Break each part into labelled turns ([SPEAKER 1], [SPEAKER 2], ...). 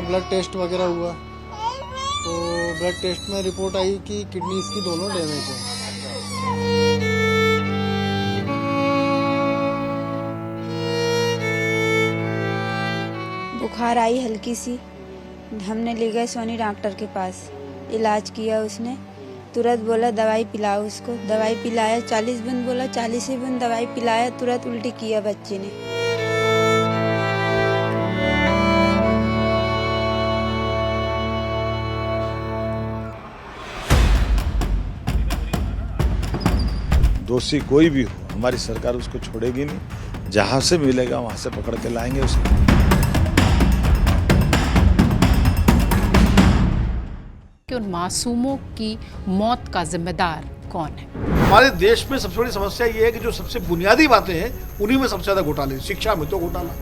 [SPEAKER 1] Blood test वगैरह हुआ तो ब्लड टेस्ट में रिपोर्ट आई कि किडनीज की दोनों डैमेज है।
[SPEAKER 2] बुखार आई हल्की सी, हमने ले गए सोनी डॉक्टर के पास, इलाज किया उसने, तुरंत बोला दवाई पिलाओ उसको, दवाई पिलाया, 40 बूंद बोला, 40 ही बूंद दवाई पिलाया, तुरंत उल्टी किया बच्चे ने।
[SPEAKER 3] दोषी कोई भी हो, हमारी सरकार उसको छोड़ेगी नहीं, जहां से मिलेगा वहां से पकड़ के लाएंगे उसे।
[SPEAKER 4] कि उन मासूमों की मौत का जिम्मेदार कौन है?
[SPEAKER 5] हमारे देश में सबसे बड़ी समस्या ये है कि जो सबसे बुनियादी बातें हैं उन्हीं में सबसे ज्यादा घोटाले। शिक्षा में तो घोटाला,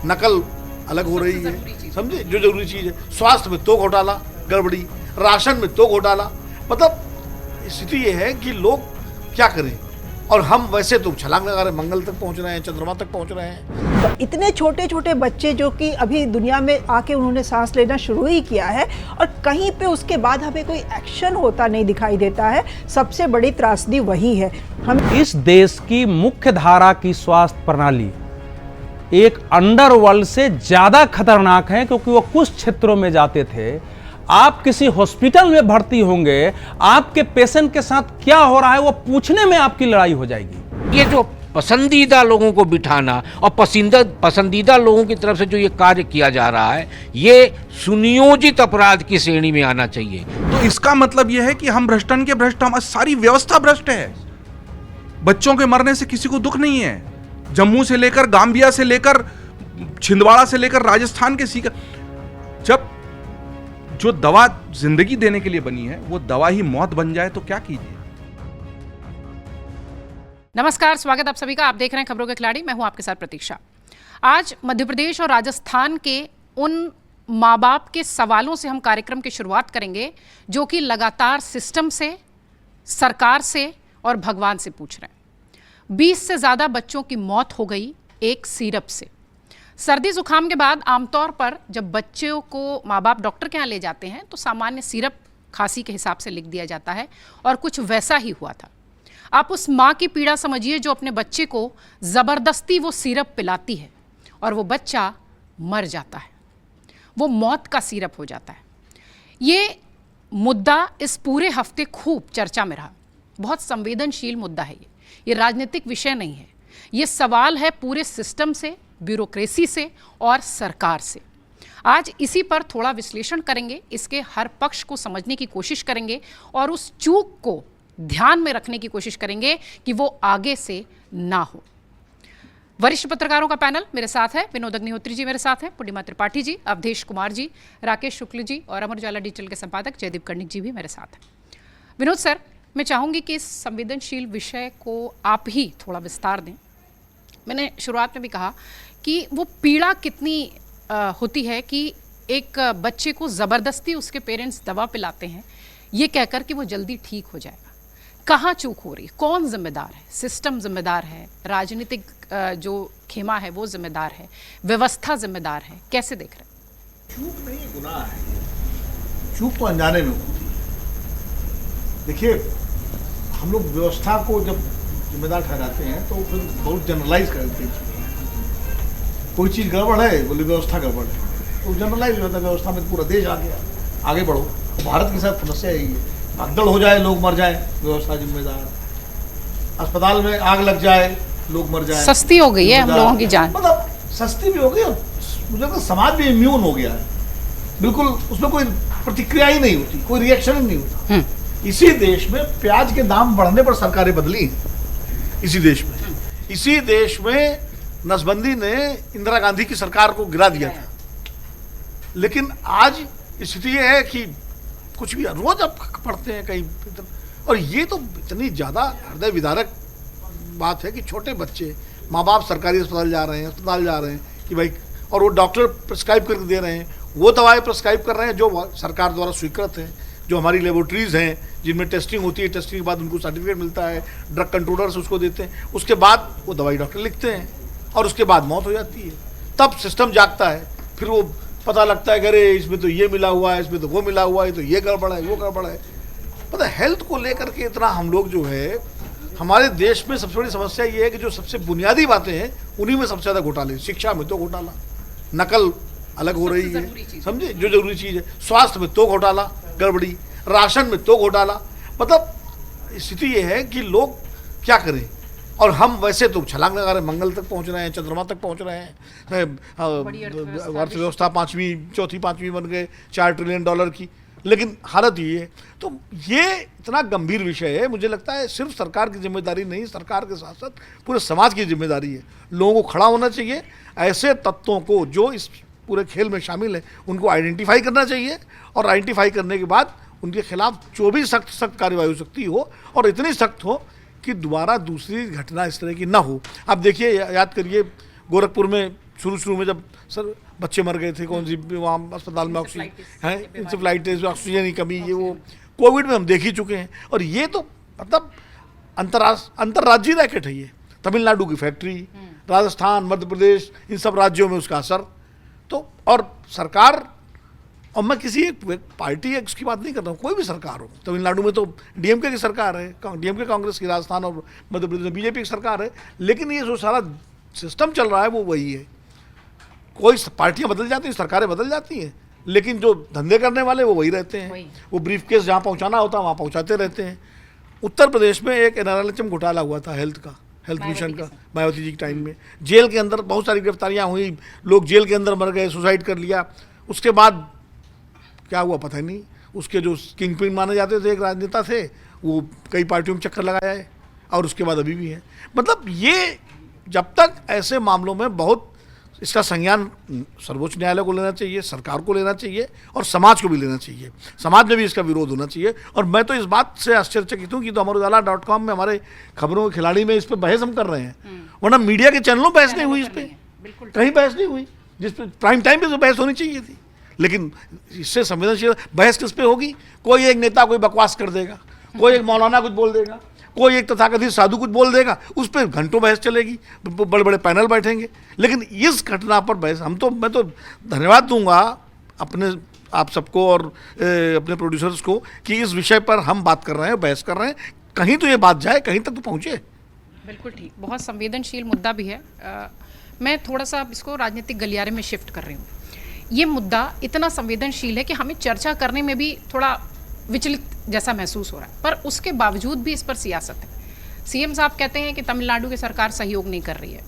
[SPEAKER 5] नकल अलग हो रही है, समझे, जो जरूरी चीज है, स्वास्थ्य में तो घोटाला गड़बड़ी, राशन में तो घोटाला। मतलब स्थिति ये है कि लोग क्या करें, और हम वैसे तो छलांग लगा रहे हैं, मंगल तक पहुंच रहे हैं, चंद्रमा तक पहुंच रहे हैं।
[SPEAKER 6] तो इतने छोटे छोटे बच्चे जो कि अभी दुनिया में आके उन्होंने सांस लेना शुरू ही किया है और कहीं पे उसके बाद हमें कोई एक्शन होता नहीं दिखाई देता है। सबसे बड़ी त्रासदी वही है। हम
[SPEAKER 7] इस देश की मुख्य धारा की स्वास्थ्य प्रणाली एक अंडरवर्ल्ड से ज्यादा खतरनाक है, क्योंकि वो कुछ क्षेत्रों में जाते थे। आप किसी हॉस्पिटल में भर्ती होंगे, आपके पेशेंट के साथ क्या हो रहा है वो पूछने में आपकी लड़ाई हो जाएगी।
[SPEAKER 8] ये जो पसंदीदा लोगों को बिठाना और पसंदीदा लोगों की तरफ से जो ये कार्य किया जा रहा है, ये सुनियोजित अपराध की श्रेणी में आना चाहिए।
[SPEAKER 9] तो इसका मतलब यह है कि हम भ्रष्टन के भ्रष्ट, हमारी सारी व्यवस्था भ्रष्ट है। बच्चों के मरने से किसी को दुख नहीं है। जम्मू से लेकर गांबिया से लेकर छिंदवाड़ा से लेकर राजस्थान के सीकर, जब जो दवा जिंदगी देने के लिए बनी है वो दवा ही मौत बन जाए तो क्या कीजिए।
[SPEAKER 4] नमस्कार, स्वागत आप सभी का। आप देख रहे हैं खबरों के खिलाड़ी, मैं हूं आपके साथ प्रतीक्षा। आज मध्य प्रदेश और राजस्थान के उन माँ बाप के सवालों से हम कार्यक्रम की शुरुआत करेंगे जो कि लगातार सिस्टम से, सरकार से और भगवान से पूछ रहे हैं। 20 से ज़्यादा बच्चों की मौत हो गई एक सिरप से। सर्दी जुकाम के बाद आमतौर पर जब बच्चों को माँ बाप डॉक्टर के यहाँ ले जाते हैं तो सामान्य सिरप खांसी के हिसाब से लिख दिया जाता है, और कुछ वैसा ही हुआ था। आप उस माँ की पीड़ा समझिए जो अपने बच्चे को ज़बरदस्ती वो सिरप पिलाती है और वो बच्चा मर जाता है, वो मौत का सिरप हो जाता है। ये मुद्दा इस पूरे हफ्ते खूब चर्चा में रहा। बहुत संवेदनशील मुद्दा है ये राजनीतिक विषय नहीं है। ये सवाल है पूरे सिस्टम से, ब्यूरोक्रेसी से और सरकार से। आज इसी पर थोड़ा विश्लेषण करेंगे, इसके हर पक्ष को समझने की कोशिश करेंगे और उस चूक को ध्यान में रखने की कोशिश करेंगे कि वो आगे से ना हो। वरिष्ठ पत्रकारों का पैनल मेरे साथ है। विनोद अग्निहोत्री जी मेरे साथ हैं, पूर्णिमा त्रिपाठी जी, अवधेश कुमार जी, राकेश शुक्ल जी और अमर उजाला डिजिटल के संपादक जयदीप कर्णिक जी भी मेरे साथ हैं। विनोद सर, मैं चाहूँगी कि इस संवेदनशील विषय को आप ही थोड़ा विस्तार दें। मैंने शुरुआत में भी कहा कि वो पीड़ा कितनी होती है कि एक बच्चे को ज़बरदस्ती उसके पेरेंट्स दवा पिलाते हैं ये कहकर कि वो जल्दी ठीक हो जाएगा। कहाँ चूक हो रही, कौन जिम्मेदार है? सिस्टम जिम्मेदार है, राजनीतिक जो खेमा है वो जिम्मेदार है, व्यवस्था जिम्मेदार है? कैसे देख रहे हैं?
[SPEAKER 5] चूक नहीं, गुनाह है। चूक तो अनजाने में होती है। देखिए, हम लोग व्यवस्था को जब जिम्मेदार ठहराते हैं तो फिर बहुत जनरलाइज कर देते हैं। कोई चीज़ गड़बड़ है, बोले व्यवस्था गड़बड़ है, तो जनरलाइज होता है व्यवस्था में पूरा देश आ गया, आगे बढ़ो। भारत के साथ समस्या यही है, भगदड़ हो जाए, लोग मर जाए, व्यवस्था जिम्मेदार। अस्पताल में आग लग जाए, लोग मर जाए,
[SPEAKER 4] सस्ती हो गई है हम लोगों की जान।
[SPEAKER 5] मतलब सस्ती भी हो गई और मुझे लगता है समाज भी इम्यून हो गया है, बिल्कुल उसमें कोई प्रतिक्रिया ही नहीं होती, कोई रिएक्शन ही नहीं होता। इसी देश में प्याज के दाम बढ़ने पर सरकारें बदली, इसी देश में नसबंदी ने इंदिरा गांधी की सरकार को गिरा दिया था। लेकिन आज स्थिति यह है कि कुछ भी रोज आप पढ़ते हैं कहीं, और ये तो इतनी ज़्यादा हृदय विदारक बात है कि छोटे बच्चे, माँ बाप सरकारी अस्पताल जा रहे हैं कि भाई, और वो डॉक्टर प्रिस्क्राइब करके दे रहे हैं, वो दवाएं प्रिस्क्राइब कर रहे हैं जो सरकार द्वारा स्वीकृत हैं, जो हमारी लेबोरेटरीज़ हैं जिनमें टेस्टिंग होती है, टेस्टिंग के बाद उनको सर्टिफिकेट मिलता है, ड्रग कंट्रोलर्स उसको देते हैं, उसके बाद वो दवाई डॉक्टर लिखते हैं और उसके बाद मौत हो जाती है। तब सिस्टम जागता है, फिर वो पता लगता है कि अरे इसमें तो ये मिला हुआ है, इसमें तो वो मिला हुआ है, तो ये गड़बड़ है, वो गड़बड़ है। पता है हेल्थ को लेकर के इतना हम लोग जो है, हमारे देश में सबसे बड़ी समस्या ये है कि जो सबसे बुनियादी बातें हैं उन्हीं में सबसे ज़्यादा घोटाले। शिक्षा में तो घोटाला, नकल अलग हो रही है, समझे, जो जरूरी चीज़ है। स्वास्थ्य में तो घोटाला, गड़बड़ी, राशन में तो घोटाला। मतलब स्थिति ये है कि लोग क्या करें। और हम वैसे तो छलांग लगा रहे हैं, मंगल तक पहुंच रहे हैं, चंद्रमा तक पहुंच रहे हैं, अर्थव्यवस्था 5वीं, चौथी 5वीं बन गए, $4 ट्रिलियन की। लेकिन हालत ये है। तो ये इतना गंभीर विषय है, मुझे लगता है सिर्फ सरकार की जिम्मेदारी नहीं, सरकार के साथ साथ पूरे समाज की जिम्मेदारी है। लोगों को खड़ा होना चाहिए, ऐसे तत्वों को जो इस पूरे खेल में शामिल है उनको आइडेंटिफाई करना चाहिए, और आइडेंटिफाई करने के बाद उनके खिलाफ जो भी सख्त कार्रवाई हो सकती हो, और इतनी सख्त हो कि दोबारा दूसरी घटना इस तरह की ना हो। अब देखिए, याद करिए गोरखपुर में शुरू में जब सर बच्चे मर गए थे, कौन सी वहाँ अस्पताल में ऑक्सीजन है, इंसेफ्लाइटिस, ऑक्सीजन की कमी, ये वो कोविड में हम देख ही चुके हैं। और ये तो मतलब अंतर्राज्यीय रैकेट है ये। तमिलनाडु की फैक्ट्री, राजस्थान, मध्य प्रदेश, इन सब राज्यों में उसका असर। तो और सरकार, और मैं किसी एक पार्टी है उसकी बात नहीं कर रहा हूँ, कोई भी सरकार हो, तमिलनाडु में तो डीएमके की सरकार है, डीएमके कांग्रेस की, राजस्थान और मध्य प्रदेश में बीजेपी की सरकार है, लेकिन ये जो सारा सिस्टम चल रहा है वो वही है। कोई पार्टियां बदल जाती हैं, सरकारें बदल जाती हैं, लेकिन जो धंधे करने वाले वो वही रहते हैं। वो ब्रीफकेस जहाँ पहुँचाना होता है वहाँ पहुँचाते रहते हैं। उत्तर प्रदेश में एक NRLM घोटाला हुआ था हेल्थ मिशन का, मायावती जी के टाइम में। जेल के अंदर बहुत सारी गिरफ्तारियाँ हुई, लोग जेल के अंदर मर गए, सुसाइड कर लिया। उसके बाद क्या हुआ पता ही नहीं। उसके जो किंग पिन माने जाते थे, एक राजनेता थे, वो कई पार्टियों में चक्कर लगाया है, और उसके बाद अभी भी है। मतलब ये जब तक ऐसे मामलों में बहुत इसका संज्ञान सर्वोच्च न्यायालय को लेना चाहिए, सरकार को लेना चाहिए, और समाज को भी लेना चाहिए। समाज में भी इसका विरोध होना चाहिए। और मैं तो इस बात से आश्चर्यचकित हूँ कि तो अमरुजाला.com में हमारे खबरों के खिलाड़ी में इस पर बहस हम कर रहे हैं, वरना मीडिया के चैनलों बहस नहीं हुई, इस पर कहीं बहस नहीं हुई, जिस पर प्राइम टाइम पे तो बहस होनी चाहिए थी। लेकिन इससे संवेदनशील बहस किस पे होगी? कोई एक नेता कोई बकवास कर देगा, कोई एक मौलाना कुछ बोल देगा, कोई एक तथाकथित साधु कुछ बोल देगा, उस पर घंटों बहस चलेगी, बड़े बड़े पैनल बैठेंगे। लेकिन इस घटना पर बहस, मैं तो धन्यवाद दूंगा अपने आप सबको और अपने प्रोड्यूसर्स को कि इस विषय पर हम बात कर रहे हैं, बहस कर रहे हैं। कहीं तो ये बात जाए, कहीं तक तो पहुँचे।
[SPEAKER 4] बिल्कुल ठीक, बहुत संवेदनशील मुद्दा भी है। मैं थोड़ा सा इसको राजनीतिक गलियारे में शिफ्ट कर रही हूँ। ये मुद्दा इतना संवेदनशील है कि हमें चर्चा करने में भी थोड़ा विचलित जैसा महसूस हो रहा है, पर उसके बावजूद भी इस पर सियासत है। सीएम साहब कहते हैं कि तमिलनाडु की सरकार सहयोग नहीं कर रही है।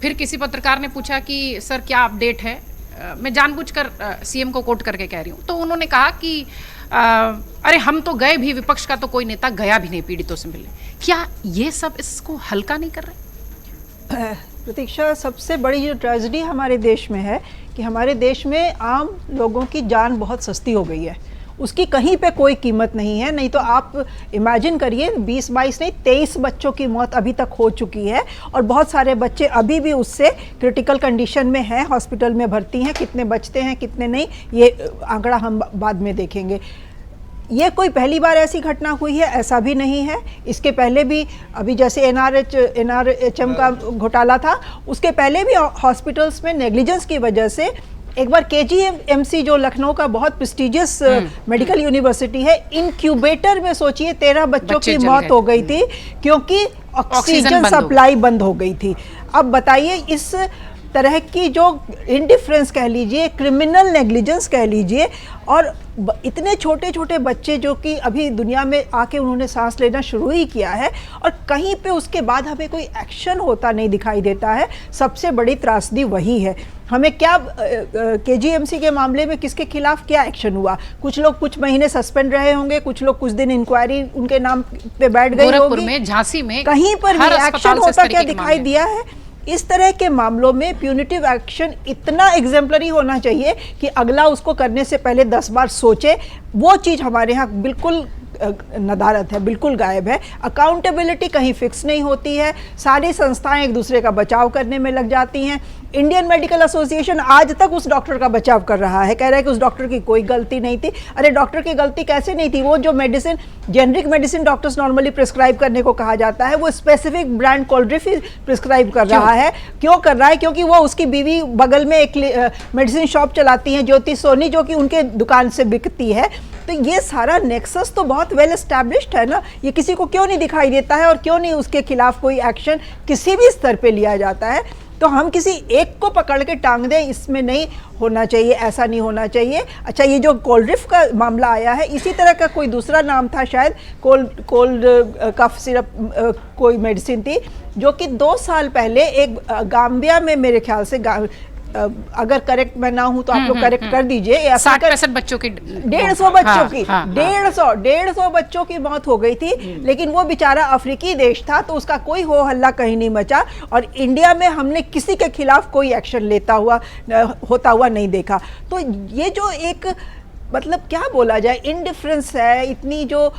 [SPEAKER 4] फिर किसी पत्रकार ने पूछा कि सर क्या अपडेट है, मैं जानबूझकर सीएम को कोट करके कह रही हूँ, तो उन्होंने कहा कि अरे हम तो गए भी, विपक्ष का तो कोई नेता गया भी नहीं पीड़ितों से मिलने। क्या ये सब इसको हल्का नहीं कर रहे?
[SPEAKER 6] प्रतीक्षा, सबसे बड़ी जो ट्रेजेडी हमारे देश में है कि हमारे देश में आम लोगों की जान बहुत सस्ती हो गई है, उसकी कहीं पे कोई कीमत नहीं है। नहीं तो आप इमेजिन करिए 20-22 नहीं 23 बच्चों की मौत अभी तक हो चुकी है, और बहुत सारे बच्चे अभी भी उससे क्रिटिकल कंडीशन में हैं, हॉस्पिटल में भर्ती हैं। कितने बचते हैं कितने नहीं, ये आंकड़ा हम बाद में देखेंगे। ये कोई पहली बार ऐसी घटना हुई है ऐसा भी नहीं है। इसके पहले भी अभी जैसे NRHM का घोटाला था, उसके पहले भी हॉस्पिटल्स में नेग्लिजेंस की वजह से एक बार KGMC जो लखनऊ का बहुत प्रेस्टिजियस मेडिकल यूनिवर्सिटी है, इनक्यूबेटर में सोचिए 13 बच्चों की मौत हो गई थी क्योंकि ऑक्सीजन सप्लाई बंद हो गई थी। अब बताइए, इस तरह की जो इंडिफरेंस कह लीजिए, क्रिमिनल नेग्लिजेंस कह लीजिए, और इतने छोटे छोटे बच्चे जो कि अभी दुनिया में आके उन्होंने सांस लेना शुरू ही किया है, और कहीं पे उसके बाद हमें कोई एक्शन होता नहीं दिखाई देता है। सबसे बड़ी त्रासदी वही है। हमें क्या KGMC के मामले में किसके खिलाफ क्या एक्शन हुआ? कुछ लोग कुछ महीने सस्पेंड रहे होंगे, कुछ लोग कुछ दिन इंक्वायरी उनके नाम पे बैठ गई होगी।
[SPEAKER 4] गोरखपुर में, झांसी में,
[SPEAKER 6] कहीं पर भी एक्शन होता क्या दिखाई दिया है? इस तरह के मामलों में प्यूनिटिव एक्शन इतना एग्जेम्पलरी होना चाहिए कि अगला उसको करने से पहले 10 बार सोचे। वो चीज़ हमारे यहाँ बिल्कुल नदारत है, बिल्कुल गायब है। अकाउंटेबिलिटी कहीं फिक्स नहीं होती है, सारी संस्थाएं एक दूसरे का बचाव करने में लग जाती हैं। इंडियन मेडिकल एसोसिएशन आज तक उस डॉक्टर का बचाव कर रहा है, कह रहा है कि उस डॉक्टर की कोई गलती नहीं थी। अरे डॉक्टर की गलती कैसे नहीं थी? वो जो medicine, generic medicine doctors normally prescribe करने को कहा जाता है, वो स्पेसिफिक ब्रांड कोल्ड्रिफ प्रिस्क्राइब कर रहा है। क्यों कर रहा है? क्योंकि वो उसकी बीवी बगल में एक मेडिसिन शॉप चलाती हैं, ज्योति सोनी, जो कि उनके दुकान से बिकती है। तो ये सारा नेक्सस तो बहुत वेल एस्टैब्लिश्ड है ना, ये किसी को क्यों नहीं दिखाई देता है और क्यों नहीं उसके खिलाफ कोई एक्शन किसी भी स्तर पे लिया जाता है? तो हम किसी एक को पकड़ के टांग दें, इसमें नहीं होना चाहिए, ऐसा नहीं होना चाहिए। अच्छा, ये जो कोल्ड्रिफ का मामला आया है, इसी तरह का कोई दूसरा नाम था शायद, कोल्ड कफ सिरप कोई मेडिसिन थी, जो कि 2 साल पहले एक गाम्बिया में, मेरे ख्याल से अगर करेक्ट मैं ना हूं तो आप लोग करेक्ट कर दीजिए,
[SPEAKER 4] 60-65 बच्चों की,
[SPEAKER 6] 150 बच्चों की, 150 बच्चों की मौत हो गई थी। लेकिन वो बेचारा अफ्रीकी देश था, तो उसका कोई हो हल्ला कहीं नहीं मचा, और इंडिया में हमने किसी के खिलाफ कोई एक्शन होता हुआ नहीं देखा। तो ये जो एक, मतलब क्या बोला जाए, इनडिफरेंस है, इतनी जो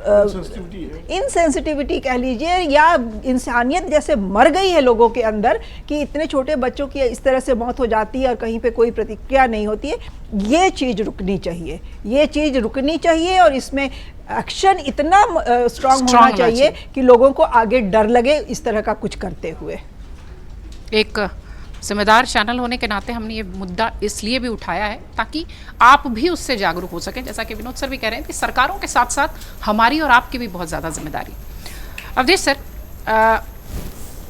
[SPEAKER 6] इनसेंसिटिविटी कह लीजिए, या इंसानियत जैसे मर गई है लोगों के अंदर, कि इतने छोटे बच्चों की इस तरह से मौत हो जाती है और कहीं पे कोई प्रतिक्रिया नहीं होती है। ये चीज़ रुकनी चाहिए, ये चीज़ रुकनी चाहिए, और इसमें एक्शन इतना स्ट्रांग होना चाहिए कि लोगों को आगे डर लगे इस तरह का कुछ करते हुए।
[SPEAKER 4] एक जिम्मेदार चैनल होने के नाते हमने ये मुद्दा इसलिए भी उठाया है ताकि आप भी उससे जागरूक हो सकें। जैसा कि विनोद सर भी कह रहे हैं कि सरकारों के साथ साथ हमारी और आपकी भी बहुत ज़्यादा जिम्मेदारी। अवधेश सर,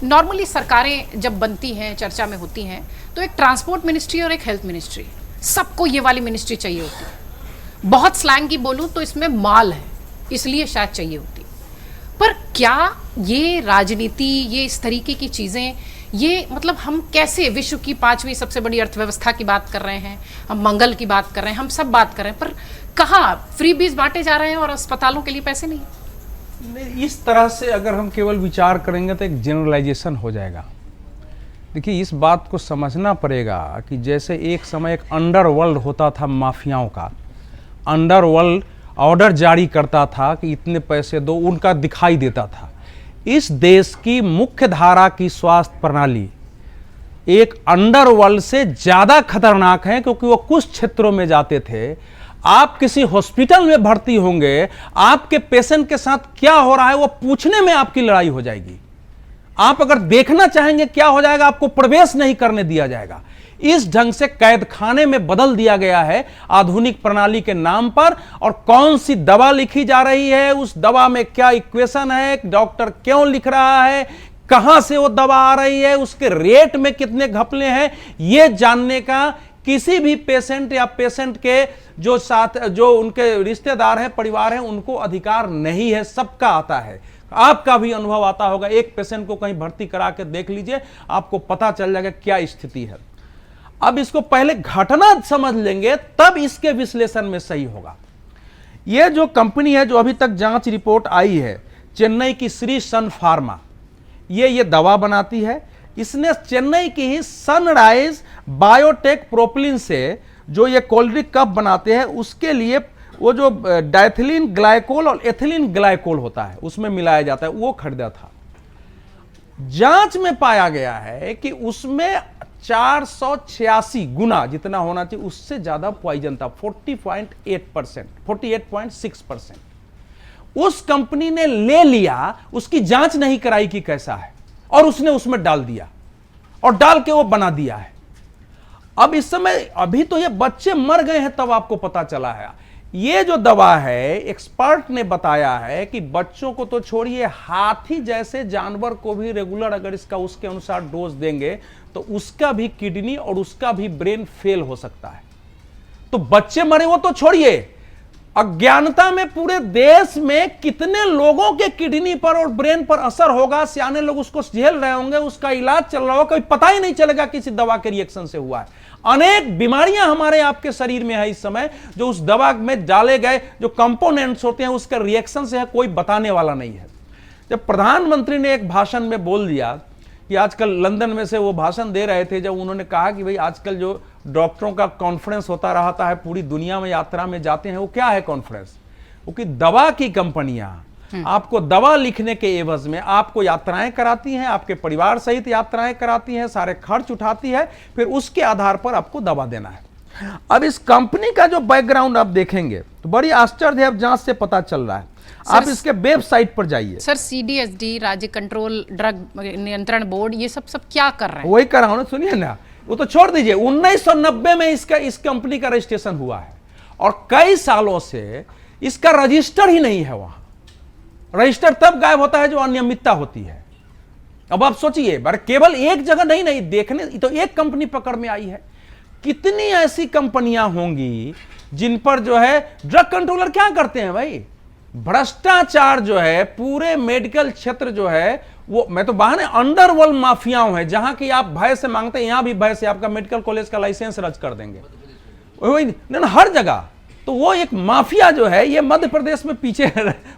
[SPEAKER 4] नॉर्मली सरकारें जब बनती हैं, चर्चा में होती हैं, तो एक ट्रांसपोर्ट मिनिस्ट्री और एक हेल्थ मिनिस्ट्री, सबको ये वाली मिनिस्ट्री चाहिए होती है। बहुत स्लैंग की बोलूँ तो इसमें माल है, इसलिए शायद चाहिए होती। पर क्या ये राजनीति, ये इस तरीके की चीज़ें, ये मतलब हम कैसे विश्व की 5वीं सबसे बड़ी अर्थव्यवस्था की बात कर रहे हैं, हम मंगल की बात कर रहे हैं, हम सब बात कर रहे हैं, पर कहाँ फ्रीबीज बांटे जा रहे हैं और अस्पतालों के लिए पैसे नहीं।
[SPEAKER 7] इस तरह से अगर हम केवल विचार करेंगे तो एक जनरलाइजेशन हो जाएगा। देखिए, इस बात को समझना पड़ेगा कि जैसे एक समय एक अंडरवर्ल्ड होता था माफियाओं का, अंडरवर्ल्ड ऑर्डर जारी करता था कि इतने पैसे दो, उनका दिखाई देता था। इस देश की मुख्य धारा की स्वास्थ्य प्रणाली एक अंडरवर्ल्ड से ज्यादा खतरनाक है, क्योंकि वो कुछ क्षेत्रों में जाते थे। आप किसी हॉस्पिटल में भर्ती होंगे, आपके पेशेंट के साथ क्या हो रहा है वो पूछने में आपकी लड़ाई हो जाएगी। आप अगर देखना चाहेंगे क्या हो जाएगा, आपको प्रवेश नहीं करने दिया जाएगा। इस ढंग से कैद खाने में बदल दिया गया है आधुनिक प्रणाली के नाम पर। और कौन सी दवा लिखी जा रही है, उस दवा में क्या इक्वेशन है, डॉक्टर क्यों लिख रहा है, कहां से वो दवा आ रही है, उसके रेट में कितने घपले हैं, ये जानने का किसी भी पेशेंट या पेशेंट के जो उनके रिश्तेदार हैं, परिवार हैं, उनको अधिकार नहीं है। सबका आता है, आपका भी अनुभव आता होगा। एक पेशेंट को कहीं भर्ती करा के देख लीजिए, आपको पता चल जाएगा क्या स्थिति है। अब इसको पहले घटना समझ लेंगे, तब इसके विश्लेषण में सही होगा। यह जो कंपनी है, जो अभी तक जांच रिपोर्ट आई है, चेन्नई की श्री सन फार्मा, ये दवा बनाती है। इसने चेन्नई की ही सनराइज बायोटेक प्रोपिलिन से जो ये कोल्ड्रिक कप बनाते हैं, उसके लिए वो जो डाइथिलीन ग्लाइकोल और एथिलीन ग्लाइकोल होता है, उसमें मिलाया जाता है, वो खरीदा था। जांच में पाया गया है कि उसमें 486 गुना जितना होना चाहिए उससे ज्यादा पॉइजन था, 40.8%, 48.6%। उस कंपनी ने ले लिया, उसकी जांच नहीं कराई कि कैसा है, और उसने उसमें डाल दिया, और डाल के वो बना दिया है। अब इस समय अभी तो ये बच्चे मर गए हैं, तब आपको पता चला है। ये जो दवा है, एक्सपर्ट ने बताया है कि बच्चों को तो छोड़िए, हाथी जैसे जानवर को भी रेगुलर अगर इसका उसके अनुसार डोज देंगे तो उसका भी किडनी और उसका भी ब्रेन फेल हो सकता है। तो बच्चे मरे वो तो छोड़िए, अज्ञानता में पूरे देश में कितने लोगों के किडनी पर और ब्रेन पर असर होगा, सियाने लोग उसको झेल रहे होंगे, उसका इलाज चल रहा होगा, कभी पता ही नहीं चलेगा किसी दवा के रिएक्शन से हुआ है। अनेक बीमारियां हमारे आपके शरीर में है इस समय, जो उस दवा में डाले गए जो कंपोनेंट्स होते हैं उसके रिएक्शन से है, कोई बताने वाला नहीं है। जब प्रधानमंत्री ने एक भाषण में बोल दिया कि आजकल लंदन में से वो भाषण दे रहे थे, जब उन्होंने कहा कि भाई आजकल जो डॉक्टरों का कॉन्फ्रेंस होता रहता है, पूरी दुनिया में यात्रा में जाते हैं, वो क्या है कॉन्फ्रेंस? क्योंकि दवा की कंपनियां आपको दवा लिखने के एवज में आपको यात्राएं कराती हैं, आपके परिवार सहित यात्राएं कराती हैं, सारे खर्च उठाती है, फिर उसके आधार पर आपको दवा देना है। अब इस कंपनी का जो बैकग्राउंड आप देखेंगे तो बड़ी आश्चर्य है, अब जांच से पता चल रहा है। आप इसके वेबसाइट पर जाइए।
[SPEAKER 4] सर CDSD राज्य कंट्रोल ड्रग नियंत्रण बोर्ड ये सब क्या कर रहे हैं?
[SPEAKER 7] वही कर रहा हूं ना, सुनिए ना, वो तो छोड़ दीजिए। 1990 में इस कंपनी का रजिस्ट्रेशन हुआ है और कई सालों से इसका रजिस्टर ही नहीं है। वहां रजिस्टर तब गायब होता है जो अनियमितता होती है। अब आप सोचिए, केवल एक जगह नहीं देखने तो एक कंपनी पकड़ में आई है, कितनी ऐसी कंपनियां होंगी जिन पर जो है ड्रग कंट्रोलर क्या करते हैं भाई, भ्रष्टाचार जो है पूरे मेडिकल क्षेत्र जो है वो, मैं तो बहाने अंडरवर्ल्ड माफियाओं है, जहां की आप भय से मांगते हैं, यहां भी भय से आपका मेडिकल कॉलेज का लाइसेंस रद्द कर देंगे, वही नहीं, हर जगह। तो वो एक माफिया जो है, ये मध्य प्रदेश में पीछे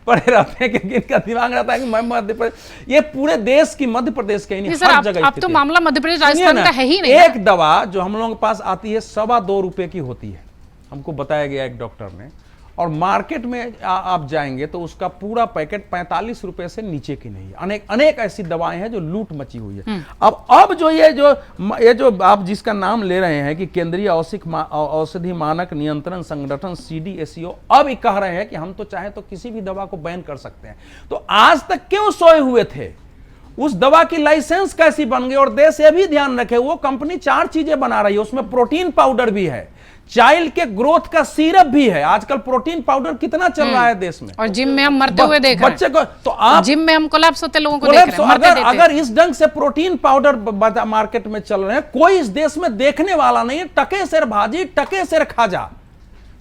[SPEAKER 7] पड़े रहते हैं क्योंकि इनका दिमाग रहता है कि मैं मध्य प्रदेश, ये पूरे देश की मध्य प्रदेश के नहीं, हर जगह।
[SPEAKER 4] अब तो मामला मध्य प्रदेश राजस्थान का है ही नहीं।
[SPEAKER 7] एक दवा जो हम लोगों के पास आती है 2.25 रुपए की होती है, हमको बताया गया एक डॉक्टर ने, और मार्केट में आप जाएंगे तो उसका पूरा पैकेट 45 रुपए से नीचे की नहीं है। अनेक ऐसी दवाएं हैं जो लूट मची हुई है। अब जो ये जो आप जिसका नाम ले रहे हैं कि केंद्रीय औषधि मानक नियंत्रण संगठन CDSCO, अब ये कह रहे हैं कि हम तो चाहे तो किसी भी दवा को बैन कर सकते हैं। तो आज तक क्यों सोए हुए थे? उस दवा की लाइसेंस कैसी बन गई? और देश ये भी ध्यान रखे, वो कंपनी 4 चीजें बना रही है, उसमें प्रोटीन पाउडर भी है, चाइल्ड के ग्रोथ का सिरप भी है। आजकल प्रोटीन पाउडर कितना चल रहा है देश में, और
[SPEAKER 4] जिम में हम मरते हुए देख रहे हैं बच्चे को। तो आप जिम में हम कोलैप्स होते लोगों को देख रहे हैं।
[SPEAKER 7] अगर इस ढंग से प्रोटीन पाउडर मार्केट में चल रहे हैं, कोई इस देश में देखने वाला नहीं है। टके सिर भाजी टके सिर खाजा,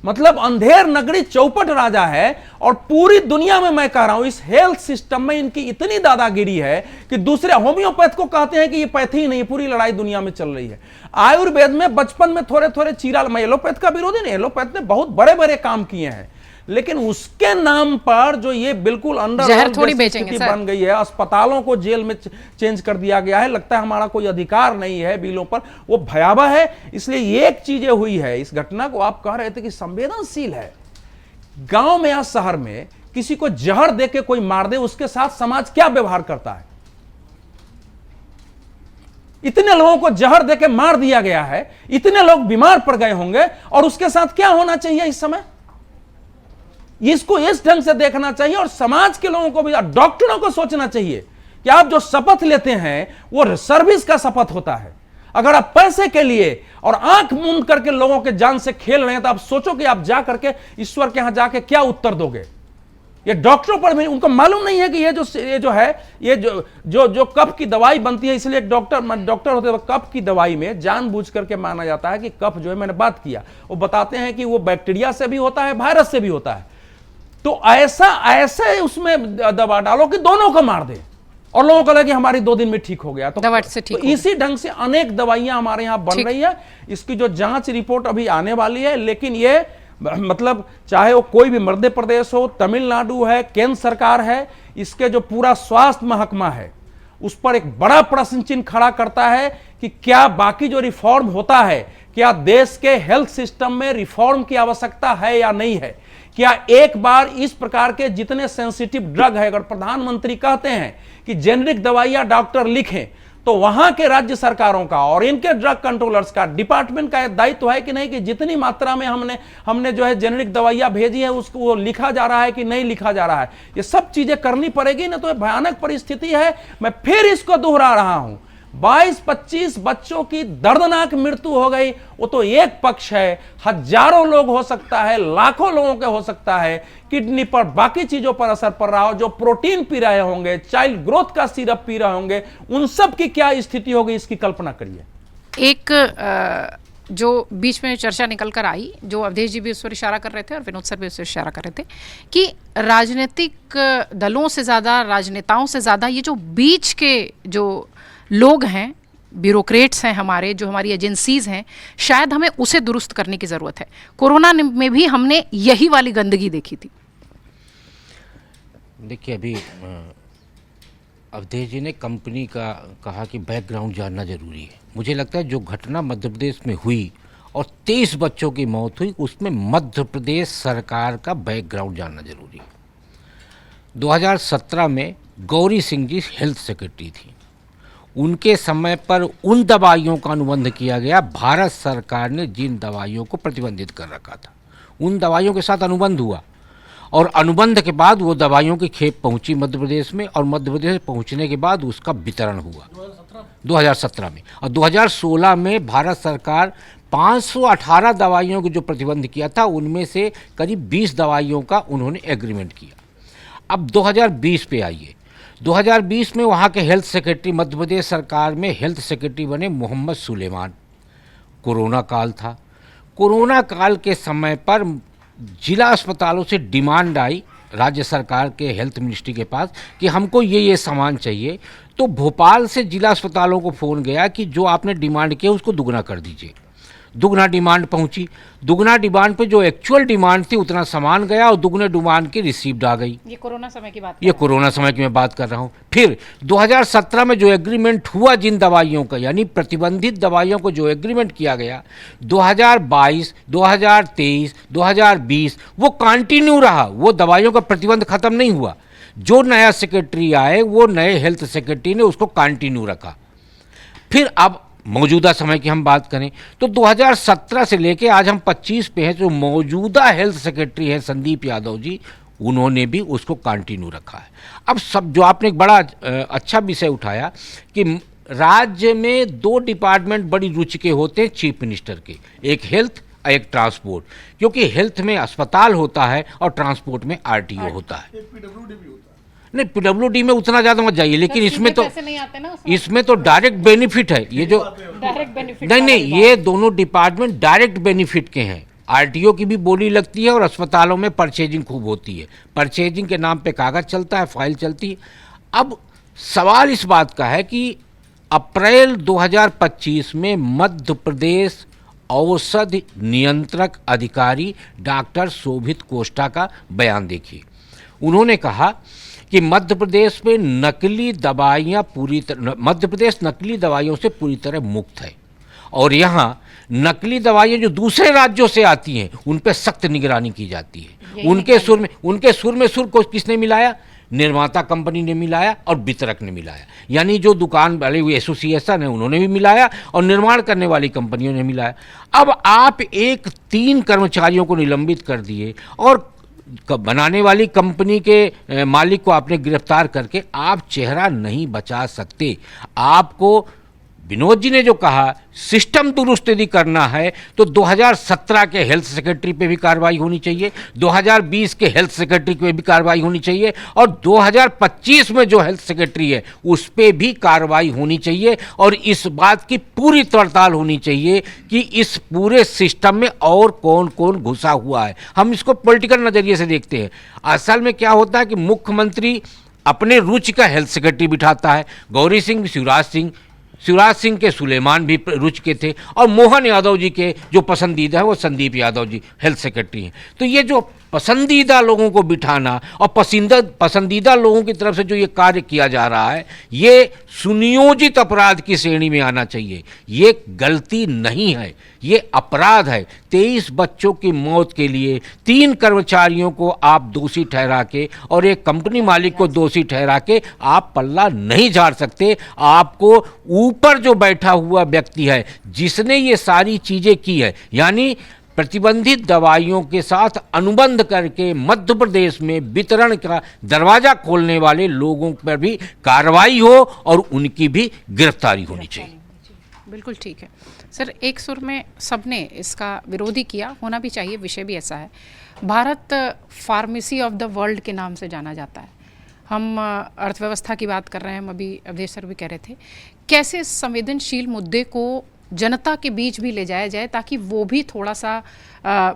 [SPEAKER 7] मतलब अंधेर नगरी चौपट राजा है। और पूरी दुनिया में मैं कह रहा हूं, इस हेल्थ सिस्टम में इनकी इतनी दादागिरी है कि दूसरे होम्योपैथ को कहते हैं कि ये पैथी नहीं, पूरी लड़ाई दुनिया में चल रही है। आयुर्वेद में बचपन में थोड़े थोड़े चीरा, मैं एलोपैथ का विरोधी नहीं, एलोपैथ ने बहुत बड़े बड़े काम किए हैं, लेकिन उसके नाम पर जो ये बिल्कुल अंडर
[SPEAKER 4] थोड़ी बेचेंगे
[SPEAKER 7] बन गई है, अस्पतालों को जेल में चेंज कर दिया गया है, लगता है हमारा कोई अधिकार नहीं है बिलों पर, वो भयावह है। इसलिए एक चीजें हुई है, इस घटना को आप कह रहे थे कि संवेदनशील है। गांव में या शहर में किसी को जहर देके कोई मार दे, उसके साथ समाज क्या व्यवहार करता है? इतने लोगों को जहर देके मार दिया गया है, इतने लोग बीमार पड़ गए होंगे, और उसके साथ क्या होना चाहिए इस समय? इसको इस ढंग से देखना चाहिए, और समाज के लोगों को भी, डॉक्टरों को सोचना चाहिए कि आप जो शपथ लेते हैं वो सर्विस का शपथ होता है। अगर आप पैसे के लिए और आंख मूंद करके लोगों के जान से खेल रहे हैं, तो आप सोचो कि आप जा करके ईश्वर के यहां जाके क्या उत्तर दोगे। ये डॉक्टरों पर भी उनको मालूम नहीं है कि ये जो कफ की दवाई बनती है, इसलिए डॉक्टर होते हैं, कफ की दवाई में जानबूझ करके माना जाता है कि कफ जो है, मैंने बात किया, वो बताते हैं कि वो बैक्टीरिया से भी होता है, वायरस से भी होता है। तो ऐसे उसमें दवा डालो कि दोनों को मार दे, और लोगों को लगे कि हमारी 2 दिन में ठीक हो गया। तो इसी ढंग से अनेक दवाइयां हमारे यहां बन रही है। इसकी जो जांच रिपोर्ट अभी आने वाली है, लेकिन ये मतलब चाहे वो कोई भी मध्य प्रदेश हो, तमिलनाडु है, केंद्र सरकार है, इसके जो पूरा स्वास्थ्य महकमा है उस पर एक बड़ा प्रश्न चिन्ह खड़ा करता है कि क्या बाकी जो रिफॉर्म होता है, क्या देश के हेल्थ सिस्टम में रिफॉर्म की आवश्यकता है या नहीं है। क्या एक बार इस प्रकार के जितने सेंसिटिव ड्रग है, अगर प्रधानमंत्री कहते हैं कि जेनरिक दवाइयां डॉक्टर लिखें, तो वहां के राज्य सरकारों का और इनके ड्रग कंट्रोलर्स का, डिपार्टमेंट का दायित्व है कि नहीं कि जितनी मात्रा में हमने जो है जेनरिक दवाइयां भेजी है उसको वो लिखा जा रहा है कि नहीं लिखा जा रहा है। ये सब चीजें करनी पड़ेगी ना, तो ये भयानक परिस्थिति है। मैं फिर इसको दोहरा रहा हूं, 22-25 बच्चों की दर्दनाक मृत्यु हो गई, वो तो एक पक्ष है, हजारों लोग हो सकता है, लाखों लोगों के हो सकता है, किडनी पर, बाकी चीजों पर असर पड़ रहा हो, जो प्रोटीन पी रहे होंगे, चाइल्ड ग्रोथ का सिरप पी रहे होंगे, उन सब की क्या स्थिति होगी, इसकी कल्पना करिए।
[SPEAKER 4] एक जो बीच में चर्चा निकल कर आई, जो अवधेश जी भी उस पर इशारा कर रहे थे और विनोद सर भी उस पर इशारा कर रहे थे, कि राजनीतिक दलों से ज्यादा, राजनेताओं से ज्यादा, ये जो बीच के जो लोग हैं, ब्यूरोक्रेट्स हैं हमारे, जो हमारी एजेंसीज हैं, शायद हमें उसे दुरुस्त करने की ज़रूरत है। कोरोना में भी हमने यही वाली गंदगी देखी थी।
[SPEAKER 8] देखिए, अभी अवधेश जी ने कंपनी का कहा कि बैकग्राउंड जानना जरूरी है। मुझे लगता है जो घटना मध्य प्रदेश में हुई और 23 बच्चों की मौत हुई, उसमें मध्य प्रदेश सरकार का बैकग्राउंड जानना जरूरी है। 2017 में गौरी सिंह जी हेल्थ सेक्रेटरी थी, उनके समय पर उन दवाइयों का अनुबंध किया गया, भारत सरकार ने जिन दवाइयों को प्रतिबंधित कर रखा था उन दवाइयों के साथ अनुबंध हुआ, और अनुबंध के बाद वो दवाइयों की खेप पहुंची मध्य प्रदेश में, और मध्य प्रदेश पहुंचने के बाद उसका वितरण हुआ 2017 में। और 2016 में भारत सरकार 518 दवाइयों को जो प्रतिबंध किया था उनमें से करीब 20 दवाइयों का उन्होंने एग्रीमेंट किया। अब 2020 पे आइए, 2020 में वहाँ के हेल्थ सेक्रेटरी, मध्य प्रदेश सरकार में हेल्थ सेक्रेटरी बने मोहम्मद सुलेमान। कोरोना काल था, कोरोना काल के समय पर जिला अस्पतालों से डिमांड आई राज्य सरकार के हेल्थ मिनिस्ट्री के पास कि हमको ये सामान चाहिए। तो भोपाल से जिला अस्पतालों को फ़ोन गया कि जो आपने डिमांड किया उसको दुगना कर दीजिए। दुगना डिमांड पहुंची, दुगना डिमांड पे जो एक्चुअल डिमांड थी उतना सामान गया और दुगने डिमांड की रिसीप्ट आ गई।
[SPEAKER 4] ये कोरोना समय की बात,
[SPEAKER 8] ये कोरोना समय की मैं बात कर रहा हूँ। फिर 2017 में जो एग्रीमेंट हुआ जिन दवाइयों का, यानी प्रतिबंधित दवाइयों को जो एग्रीमेंट किया गया 2022, 2023, 2020 वो कंटिन्यू रहा, वो दवाइयों का प्रतिबंध खत्म नहीं हुआ। जो नया सेक्रेटरी आए वो नए हेल्थ सेक्रेटरी ने उसको कंटिन्यू रखा। फिर अब मौजूदा समय की हम बात करें तो 2017 से लेके आज हम 25 पे हैं, जो मौजूदा हेल्थ सेक्रेटरी हैं संदीप यादव जी, उन्होंने भी उसको कंटिन्यू रखा है। अब सब जो आपने एक बड़ा अच्छा विषय उठाया कि राज्य में 2 डिपार्टमेंट बड़ी रुचि के होते हैं चीफ मिनिस्टर के, एक हेल्थ और एक ट्रांसपोर्ट, क्योंकि हेल्थ में अस्पताल होता है और ट्रांसपोर्ट में आरटीओ होता है। नहीं, पीडब्ल्यूडी में उतना ज़्यादा मत जाइए, लेकिन इसमें तो
[SPEAKER 4] नहीं आते ना,
[SPEAKER 8] इसमें तो डायरेक्ट बेनिफिट है। ये जो
[SPEAKER 4] डायरेक्ट बेनिफिट,
[SPEAKER 8] नहीं, ये दोनों डिपार्टमेंट डायरेक्ट बेनिफिट के हैं। आरटीओ की भी बोली लगती है और अस्पतालों में परचेजिंग खूब होती है। परचेजिंग के नाम पे कागज चलता है, फाइल चलती है। अब सवाल इस बात का है कि अप्रैल 2025 में मध्य प्रदेश औषधि नियंत्रक अधिकारी डॉक्टर शोभित कोष्टा का बयान देखिए। उन्होंने कहा कि मध्य प्रदेश में नकली दवाइयाँ मध्य प्रदेश नकली दवाइयों से पूरी तरह मुक्त है, और यहाँ नकली दवाइयाँ जो दूसरे राज्यों से आती हैं उन पर सख्त निगरानी की जाती है। उनके सुर में सुर को किसने मिलाया? निर्माता कंपनी ने मिलाया और वितरक ने मिलाया, यानी जो दुकान वाले हुए एसोसिएशन है उन्होंने भी मिलाया और निर्माण करने वाली कंपनियों ने मिलाया। अब आप 3 कर्मचारियों को निलंबित कर दिए और बनाने वाली कंपनी के मालिक को आपने गिरफ्तार करके आप चेहरा नहीं बचा सकते। आपको विनोद जी ने जो कहा सिस्टम दुरुस्त यदि करना है तो 2017 के हेल्थ सेक्रेटरी पे भी कार्रवाई होनी चाहिए, 2020 के हेल्थ सेक्रेटरी पे भी कार्रवाई होनी चाहिए, और 2025 में जो हेल्थ सेक्रेटरी है उस पे भी कार्रवाई होनी चाहिए। और इस बात की पूरी पड़ताल होनी चाहिए कि इस पूरे सिस्टम में और कौन कौन घुसा हुआ है। हम इसको पॉलिटिकल नज़रिए से देखते हैं। असल में क्या होता है कि मुख्यमंत्री अपने रुचि का हेल्थ सेक्रेटरी बिठाता है। गौरी सिंह, शिवराज सिंह के सुलेमान भी रुचि के थे, और मोहन यादव जी के जो पसंदीदा है वो संदीप यादव जी हेल्थ सेक्रेटरी हैं। तो ये जो पसंदीदा लोगों को बिठाना और पसंदीदा लोगों की तरफ से जो ये कार्य किया जा रहा है, ये सुनियोजित अपराध की श्रेणी में आना चाहिए। ये गलती नहीं है, ये अपराध है। 23 बच्चों की मौत के लिए 3 कर्मचारियों को आप दोषी ठहरा के और एक कंपनी मालिक को दोषी ठहरा के आप पल्ला नहीं झाड़ सकते। आपको ऊपर जो बैठा हुआ व्यक्ति है जिसने ये सारी चीज़ें की है, यानी प्रतिबंधित दवाइयों के साथ अनुबंध करके मध्य प्रदेश में वितरण का दरवाजा खोलने वाले लोगों पर भी कार्रवाई हो और उनकी भी गिरफ्तारी होनी चाहिए।
[SPEAKER 4] बिल्कुल ठीक है सर, एक सुर में सबने इसका विरोध ही किया, होना भी चाहिए। विषय भी ऐसा है, Bharat pharmacy of the world के नाम से जाना जाता है। हम अर्थव्यवस्था की बात कर रहे हैं, हम अभी अवधेश सर भी कह रहे थे, कैसे संवेदनशील मुद्दे को जनता के बीच भी ले जाया जाए ताकि वो भी थोड़ा सा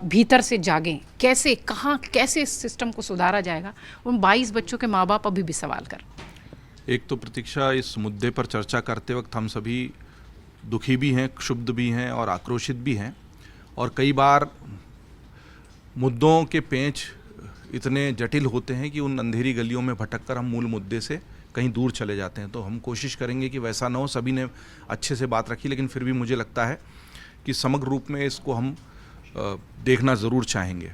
[SPEAKER 4] भीतर से जागें। कैसे, कहाँ, कैसे इस सिस्टम को सुधारा जाएगा, उन 22 बच्चों के माँ बाप अभी भी सवाल कर।
[SPEAKER 9] एक तो प्रतीक्षा, इस मुद्दे पर चर्चा करते वक्त हम सभी दुखी भी हैं, क्षुब्ध भी हैं और आक्रोशित भी हैं, और कई बार मुद्दों के पेंच इतने जटिल होते हैं कि उन अंधेरी गलियों में भटककर हम मूल मुद्दे से कहीं दूर चले जाते हैं। तो हम कोशिश करेंगे कि वैसा ना हो। सभी ने अच्छे से बात रखी, लेकिन फिर भी मुझे लगता है कि समग्र रूप में इसको हम देखना ज़रूर चाहेंगे।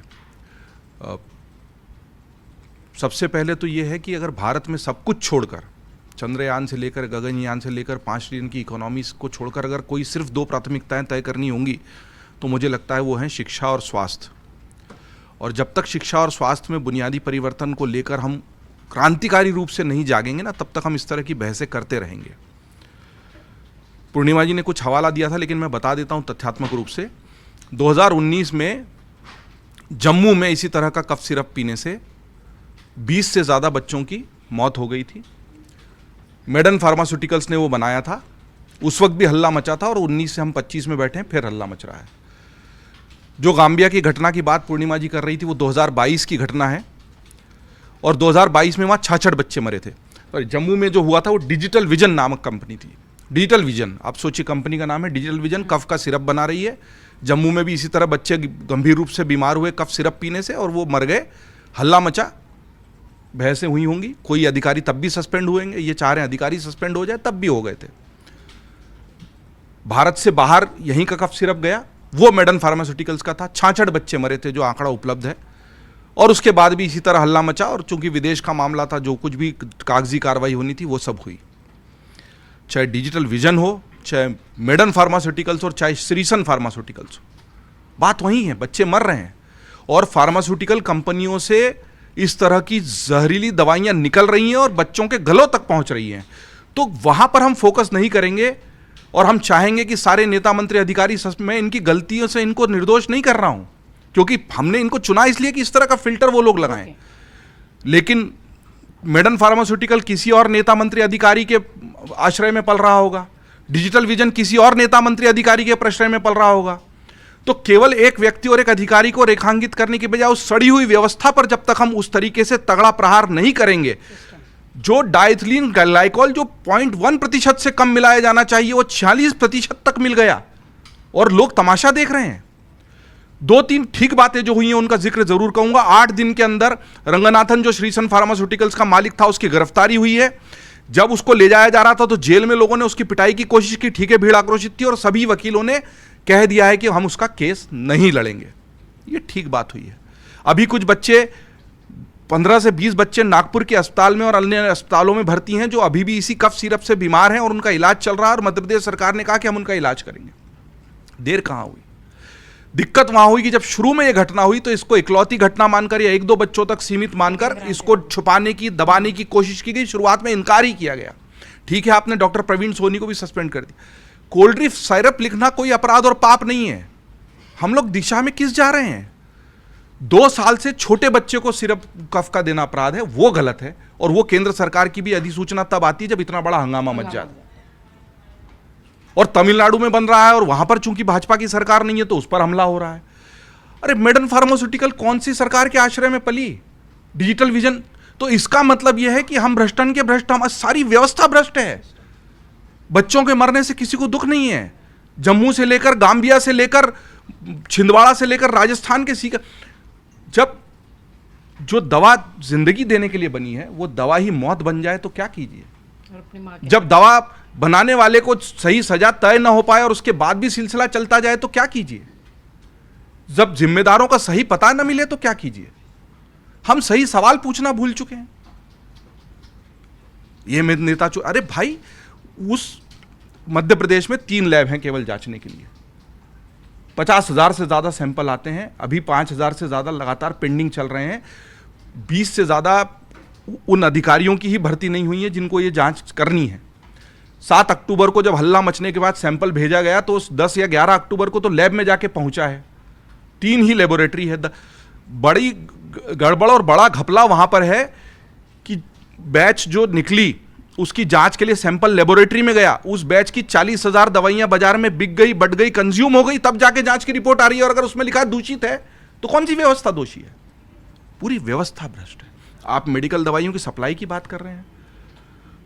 [SPEAKER 9] सबसे पहले तो ये है कि अगर भारत में सब कुछ छोड़कर, चंद्रयान से लेकर गगनयान से लेकर 5 ट्रिलियन की इकोनॉमी को छोड़कर अगर कोई सिर्फ 2 प्राथमिकताएं तय करनी होंगी तो मुझे लगता है वो हैं शिक्षा और स्वास्थ्य। और जब तक शिक्षा और स्वास्थ्य में बुनियादी परिवर्तन को लेकर हम क्रांतिकारी रूप से नहीं जागेंगे ना, तब तक हम इस तरह की बहसें करते रहेंगे। पूर्णिमा जी ने कुछ हवाला दिया था, लेकिन मैं बता देता हूँ तथ्यात्मक रूप से। 2019 में जम्मू में इसी तरह का कफ सिरप पीने से 20 से ज़्यादा बच्चों की मौत हो गई थी। मेडन फार्मास्यूटिकल्स ने वो बनाया था, उस वक्त भी हल्ला मचा था, और 19 से हम 25 में बैठे हैं, फिर हल्ला मच रहा है। जो गाम्बिया की घटना की बात पूर्णिमा जी कर रही थी, वो 2022 की घटना है, और 2022 में वहाँ 66 बच्चे मरे थे। और जम्मू में जो हुआ था वो डिजिटल विजन नामक कंपनी थी। डिजिटल विजन, आप सोचिए कंपनी का नाम है डिजिटल विजन, कफ का सिरप बना रही है। जम्मू में भी इसी तरह बच्चे गंभीर रूप से बीमार हुए कफ सिरप पीने से, और वो मर गए, हल्ला मचा, बहसें हुई होंगी, कोई अधिकारी तब भी सस्पेंड हुएंगे, ये चाह रहे हैं अधिकारी सस्पेंड हो जाए, तब भी हो गए थे। भारत से बाहर यहीं का कफ सिरप गया, वो मेडन फार्मास्यूटिकल्स का था, 66 बच्चे मरे थे, जो आंकड़ा उपलब्ध है। और उसके बाद भी इसी तरह हल्ला मचा, और चूंकि विदेश का मामला था, जो कुछ भी कागजी कार्रवाई होनी थी वो सब हुई। चाहे डिजिटल विजन हो, चाहे मेडन फार्मास्यूटिकल्स हो, चाहे श्रीसन फार्मास्यूटिकल्स हो, बात वही है, बच्चे मर रहे हैं। और फार्मास्यूटिकल कंपनियों से इस तरह की जहरीली दवाइयां निकल रही हैं और बच्चों के गलों तक पहुंच रही हैं। तो वहां पर हम फोकस नहीं करेंगे, और हम चाहेंगे कि सारे नेता मंत्री अधिकारी, मैं इनकी गलतियों से इनको निर्दोष नहीं कर रहा हूं, क्योंकि हमने इनको चुना इसलिए कि इस तरह का फिल्टर वो लोग लगाएं। लेकिन मेडन फार्मास्यूटिकल किसी और नेता मंत्री अधिकारी के आश्रय में पल रहा होगा, डिजिटल विजन किसी और नेता मंत्री अधिकारी के प्रश्रय में पल रहा होगा। तो केवल एक व्यक्ति और एक अधिकारी को रेखांकित करने के बजाय उस सड़ी हुई व्यवस्था पर जब तक हम उस तरीके से तगड़ा प्रहार नहीं करेंगे, जो डाइथिलीन ग्लाइकोल जो 0.1% से कम मिलाया जाना चाहिए वो 46% तक मिल गया, और लोग तमाशा देख रहे हैं। 2-3 ठीक बातें जो हुई हैं उनका जिक्र जरूर कहूंगा। 8 दिन के अंदर रंगनाथन, जो श्रीसन फार्मास्यूटिकल्स का मालिक था, उसकी गिरफ्तारी हुई है। जब उसको ले जाया जा रहा था तो जेल में लोगों ने उसकी पिटाई की कोशिश की, ठीक है, भीड़ आक्रोशित थी, और सभी वकीलों ने कह दिया है कि हम उसका केस नहीं लड़ेंगे। ये ठीक बात हुई है। अभी कुछ बच्चे, 15 से 20 बच्चे नागपुर के अस्पताल में और अन्य अस्पतालों में भर्ती हैं, जो अभी भी इसी कफ सिरप से बीमार हैं, और उनका इलाज चल रहा है, और मध्य प्रदेश सरकार ने कहा कि हम उनका इलाज करेंगे। देर कहां हुई? दिक्कत वहां हुई कि जब शुरू में यह घटना हुई तो इसको इकलौती घटना मानकर या 1-2 बच्चों तक सीमित मानकर इसको छुपाने की, दबाने की कोशिश की गई। शुरुआत में इनकार ही किया गया। ठीक है, आपने डॉक्टर प्रवीण सोनी को भी सस्पेंड कर दिया। कोल्ड ड्रिंक सिरप लिखना कोई अपराध और पाप नहीं है। हम लोग दिशा में किस जा रहे हैं? 2 साल से छोटे बच्चे को सिरप कफ का देना अपराध है, वो गलत है, और वो केंद्र सरकार की भी अधिसूचना तब आती है जब इतना बड़ा हंगामा मच जाता है। और तमिलनाडु में बन रहा है, और वहां पर चूंकि भाजपा की सरकार नहीं है तो उस पर हमला हो रहा है। अरे मेडन फार्मास्यूटिकल कौन सी सरकार के आश्रय में पली? Digital vision. तो इसका मतलब यह है कि हम भ्रष्टन के भ्रष्ट, हमारी सारी व्यवस्था भ्रष्ट है। बच्चों के मरने से किसी को दुख नहीं है। जम्मू से लेकर गाम्बिया से लेकर छिंदवाड़ा से लेकर राजस्थान के सीकर, जब जो दवा जिंदगी देने के लिए बनी है वो दवा ही मौत बन जाए तो क्या कीजिए? जब दवा बनाने वाले को सही सजा तय न हो पाए और उसके बाद भी सिलसिला चलता जाए तो क्या कीजिए? जब जिम्मेदारों का सही पता न मिले तो क्या कीजिए? हम सही सवाल पूछना भूल चुके हैं। ये नेता अरे भाई, उस मध्य प्रदेश में 3 लैब हैं केवल जांचने के लिए। 50,000 से ज्यादा सैंपल आते हैं, अभी 5,000 से ज्यादा लगातार पेंडिंग चल रहे हैं। 20 से ज्यादा उन अधिकारियों की ही भर्ती नहीं हुई है जिनको ये जांच करनी है। 7 अक्टूबर को जब हल्ला मचने के बाद सैंपल भेजा गया तो 10 या 11 अक्टूबर को तो लैब में जाके पहुंचा है। 3 ही लेबोरेटरी है। बड़ी गड़बड़ और बड़ा घपला वहां पर है कि बैच जो निकली उसकी जांच के लिए सैंपल लेबोरेटरी में गया, उस बैच की 40,000 दवाइयां बाजार में बिक गई, बढ़ गई, कंज्यूम हो गई, तब जाके जांच की रिपोर्ट आ रही है। और अगर उसमें लिखा है दूषित है तो कौन सी व्यवस्था दोषी है? पूरी व्यवस्था भ्रष्ट है। आप मेडिकल दवाइयों की सप्लाई की बात कर रहे हैं।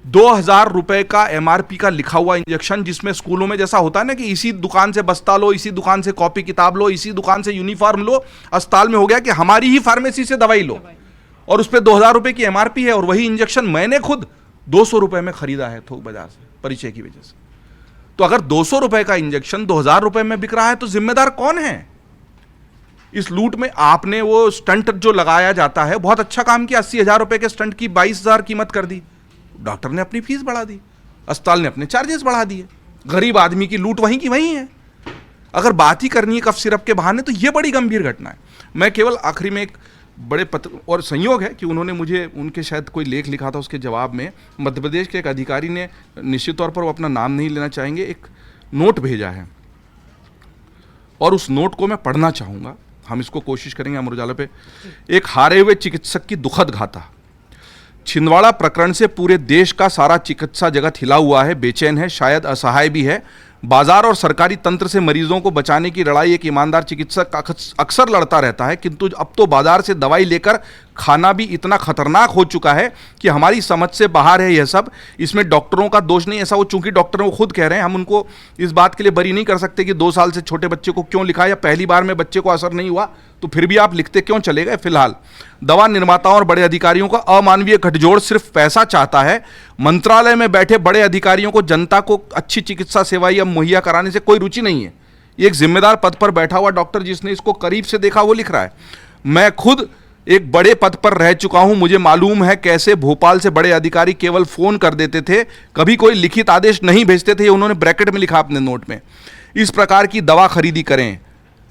[SPEAKER 9] 2,000 रुपए का MRP का लिखा हुआ इंजेक्शन, जिसमें स्कूलों में जैसा होता है ना कि इसी दुकान से बस्ता लो, इसी दुकान से कॉपी किताब लो, इसी दुकान से यूनिफॉर्म लो, अस्पताल में हो गया कि हमारी ही फार्मेसी से दवाई लो, और उस पर 2,000 रुपए की MRP है। और वही इंजेक्शन मैंने खुद 200 रुपए में खरीदा है थोक बाजार से, परिचय की वजह से। तो अगर 200 रुपए का इंजेक्शन 2000 रुपए में बिक रहा है तो जिम्मेदार कौन है इस लूट में? आपने वो स्टंट जो लगाया जाता है, बहुत अच्छा काम किया। 80,000 रुपए के स्टंट की 22,000 कीमत कर दी। डॉक्टर ने अपनी फीस बढ़ा दी, अस्पताल ने अपने चार्जेस बढ़ा दिए। गरीब आदमी की लूट वहीं की वहीं है। अगर बात ही करनी है कफ सिरप के बहाने तो यह बड़ी गंभीर घटना है। मैं केवल आखिरी में एक बड़े पत्र, और संयोग है कि उन्होंने मुझे उनके शायद कोई लेख लिखा था, उसके जवाब में मध्य प्रदेश के एक अधिकारी ने, निश्चित तौर पर वो अपना नाम नहीं लेना चाहेंगे, एक नोट भेजा है और उस नोट को मैं पढ़ना चाहूँगा। हम इसको कोशिश करेंगे अमर उजाला पे। एक हारे हुए चिकित्सक की दुखद गाथा। छिंदवाड़ा प्रकरण से पूरे देश का सारा चिकित्सा जगत हिला हुआ है, बेचैन है, शायद असहाय भी है। बाजार और सरकारी तंत्र से मरीजों को बचाने की लड़ाई एक ईमानदार चिकित्सक अक्सर लड़ता रहता है, किंतु अब तो बाजार से दवाई लेकर खाना भी इतना खतरनाक हो चुका है कि हमारी समझ से बाहर है यह सब। इसमें डॉक्टरों का दोष नहीं, ऐसा वो चूंकि डॉक्टर वो खुद कह रहे हैं, हम उनको इस बात के लिए बरी नहीं कर सकते कि 2 साल से छोटे बच्चे को क्यों लिखा, या पहली बार में बच्चे को असर नहीं हुआ तो फिर भी आप लिखते क्यों चले गए। फिलहाल दवा निर्माताओं और बड़े अधिकारियों का अमानवीय गठजोड़ सिर्फ पैसा चाहता है। मंत्रालय में बैठे बड़े अधिकारियों को जनता को अच्छी चिकित्सा सेवाएं मुहैया कराने से कोई रुचि नहीं है। एक जिम्मेदार पद पर बैठा हुआ डॉक्टर जिसने इसको करीब से देखा वो लिख रहा है, मैं खुद एक बड़े पद पर रह चुका हूं, मुझे मालूम है कैसे भोपाल से बड़े अधिकारी केवल फोन कर देते थे, कभी कोई लिखित आदेश नहीं भेजते थे। उन्होंने ब्रैकेट में लिखा अपने नोट में। इस प्रकार की दवा खरीदी करें।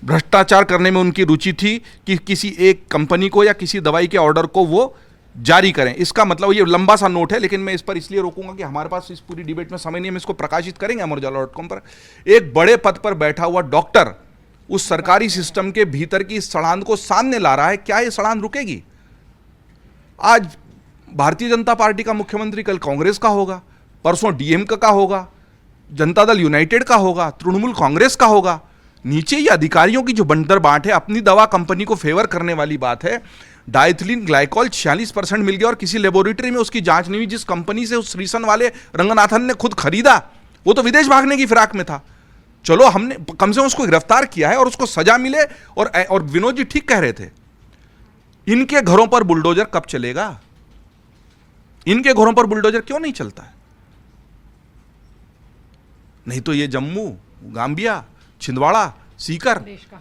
[SPEAKER 9] भ्रष्टाचार करने में उनकी रुचि थी कि किसी एक कंपनी को या किसी दवाई के ऑर्डर को वो जारी करें। इसका मतलब, ये लंबा सा नोट है लेकिन मैं इस पर इसलिए रोकूंगा कि हमारे पास इस पूरी डिबेट में समय नहीं, हम इसको प्रकाशित करेंगे अमरउजाला.com पर। एक बड़े पद पर बैठा हुआ डॉक्टर उस सरकारी सिस्टम के भीतर की सड़ांध को सामने ला रहा है। क्या ये सड़ांध रुकेगी? आज भारतीय जनता पार्टी का मुख्यमंत्री कल कांग्रेस का होगा, परसों डीएमके का होगा, जनता दल यूनाइटेड का होगा, तृणमूल कांग्रेस का होगा। नीचे ये अधिकारियों की जो बंटर बांट है, अपनी दवा कंपनी को फेवर करने वाली बात है। डाइथिलीन ग्लाइकॉल 46% मिल गया और किसी लेबोरेटरी में उसकी जांच नहीं हुई। जिस कंपनी से उस श्रीसन वाले रंगनाथन ने खुद खरीदा वो तो विदेश भागने की फिराक में था। चलो हमने कम से कम उसको गिरफ्तार किया है और उसको सजा मिले। और विनोद जी ठीक कह रहे थे, इनके घरों पर बुलडोजर कब चलेगा? इनके घरों पर बुलडोजर क्यों नहीं चलता है? नहीं तो ये जम्मू, गांबिया, छिंदवाड़ा, सीकर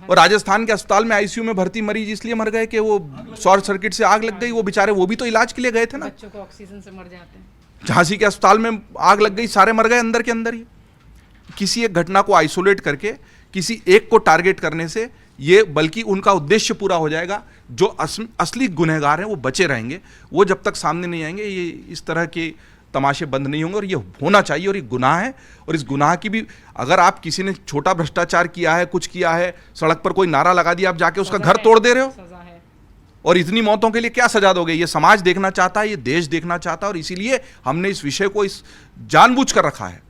[SPEAKER 9] और राजस्थान के अस्पताल में आईसीयू में भर्ती मरीज इसलिए मर गए कि वो शॉर्ट सर्किट से आग लग गई। वो बेचारे, वो भी तो इलाज के लिए गए थे ना।
[SPEAKER 4] बच्चों को ऑक्सीजन से मर जाते हैं।
[SPEAKER 9] झांसी के अस्पताल में आग लग गई, सारे मर गए अंदर के अंदर ही। किसी एक घटना को आइसोलेट करके किसी एक को टारगेट करने से ये, बल्कि उनका उद्देश्य पूरा हो जाएगा। जो असली गुनहगार हैं वो बचे रहेंगे। वो जब तक सामने नहीं आएंगे ये इस तरह के तमाशे बंद नहीं होंगे। और ये होना चाहिए और ये गुनाह है। और इस गुनाह की भी, अगर आप किसी ने छोटा भ्रष्टाचार किया है, कुछ किया है, सड़क पर कोई नारा लगा दिया, आप जाके उसका घर तोड़ दे रहे हो, और इतनी मौतों के लिए क्या सजा दोगे? ये समाज देखना चाहता है, ये देश देखना चाहता है। और इसीलिए हमने इस विषय को इस जानबूझ कर रखा है।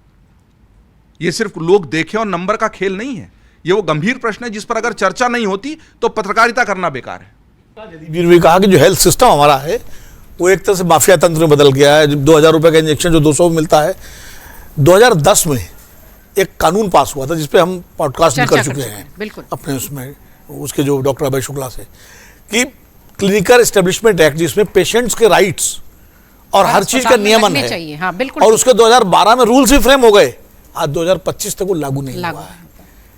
[SPEAKER 9] ये सिर्फ लोग देखें और नंबर का खेल नहीं है। ये वो गंभीर प्रश्न है जिस पर अगर चर्चा नहीं होती तो पत्रकारिता करना बेकार है।
[SPEAKER 5] जिन्होंने कहा कि जो हेल्थ सिस्टम हमारा है वो एक तरह से माफिया तंत्र में बदल गया है। 2000 रुपए का इंजेक्शन जो 200 में मिलता है। 2010 में एक कानून पास हुआ था जिसपे हम पॉडकास्ट भी कर चुके हैं,
[SPEAKER 4] बिल्कुल
[SPEAKER 5] अपने उसमें, उसके जो डॉक्टर अभय शुक्ला से, कि क्लिनिकल एस्टेब्लिशमेंट एक्ट, जिसमें पेशेंट्स के राइट्स और हर चीज का नियमन है।
[SPEAKER 4] हाँ, बिल्कुल।
[SPEAKER 5] और उसके 2012 में रूल्स ही फ्रेम हो गए, आज 2025 तक वो लागू नहीं हुआ है।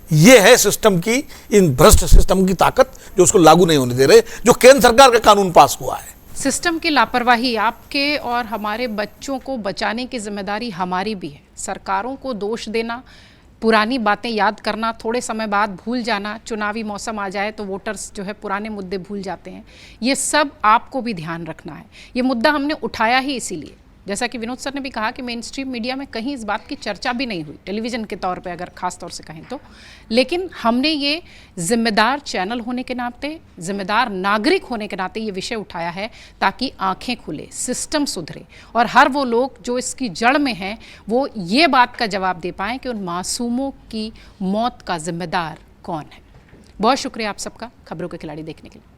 [SPEAKER 5] ये है सिस्टम की, इन भ्रष्ट सिस्टम की ताकत, जो उसको लागू नहीं होने दे रहे, जो केंद्र सरकार का कानून पास हुआ है।
[SPEAKER 4] सिस्टम की लापरवाही, आपके और हमारे बच्चों को बचाने की जिम्मेदारी हमारी भी है। सरकारों को दोष देना, पुरानी बातें याद करना, थोड़े समय बाद भूल जाना, चुनावी मौसम आ जाए तो वोटर्स जो है पुराने मुद्दे भूल जाते हैं, ये सब आपको भी ध्यान रखना है। ये मुद्दा हमने उठाया ही इसीलिए, जैसा कि विनोद सर ने भी कहा कि मेन स्ट्रीम मीडिया में कहीं इस बात की चर्चा भी नहीं हुई, टेलीविज़न के तौर पे अगर ख़ास तौर से कहें तो। लेकिन हमने ये जिम्मेदार चैनल होने के नाते, जिम्मेदार नागरिक होने के नाते ये विषय उठाया है ताकि आंखें खुले, सिस्टम सुधरे और हर वो लोग जो इसकी जड़ में हैं वो ये बात का जवाब दे पाएँ कि उन मासूमों की मौत का जिम्मेदार कौन है। बहुत शुक्रिया आप सबका खबरों के खिलाड़ी देखने के लिए।